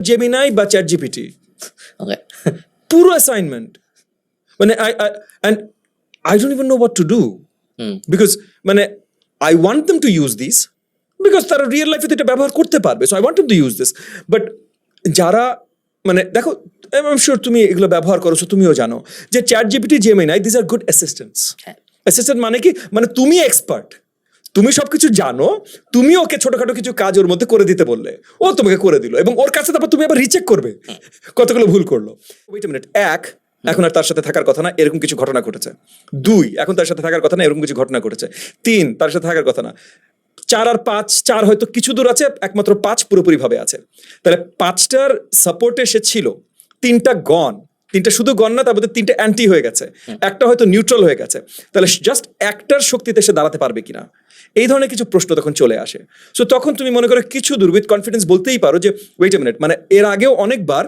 Gemini বা chat GPT ওকে পুরো assignment মানে I don't even know what to do because মানে I want them to use these because তারা real লাইফে এটা ব্যবহার করতে পারবে, so I want them to use this, but যারা মানে দেখো I'm sure তুমি এগুলো ব্যবহার করো, so তুমিও জানো যে chat GPT, Gemini, these are good assistants. হ্যাঁ অ্যাসিস্ট্যান্ট মানে কি, মানে তুমি এক্সপার্ট, তুমি সবকিছু জানো, তুমি ওকে ছোটখাটো কিছু কাজ ওর মধ্যে করে দিতে বললে, ও তোমাকে করে দিল, এবং ওর কাছে তারপর তুমি আবার রিচেক করবে কতগুলো ভুল করলো। ওয়েট আ মিনিট, এখন আর তার সাথে থাকার কথা না, এরকম কিছু ঘটনা ঘটেছে। 2, এখন তার সাথে থাকার কথা না, এরকম কিছু ঘটনা ঘটেছে। 3, তার সাথে থাকার কথা না। 4 আর 5, 4 হয়তো কিছু দূর আছে, একমাত্র 5 পুরোপুরি ভাবে আছে। তাহলে 5টার সাপোর্টে সে ছিল, 3টা গন, 3টা শুধু গন না, তার মধ্যে 3টে অ্যান্টি হয়ে গেছে, একটা হয়তো নিউট্রাল হয়ে গেছে। তাহলে জাস্ট একটার শক্তিতে সে দাঁড়াতে পারবে কিনা, এই ধরনের কিছু প্রশ্ন তখন চলে আসে। সো তখন তুমি মনে করো কিছু দূর উইথ কনফিডেন্স বলতেই পারো যে ওয়েট আ মিনিট, মানে এর আগেও অনেকবার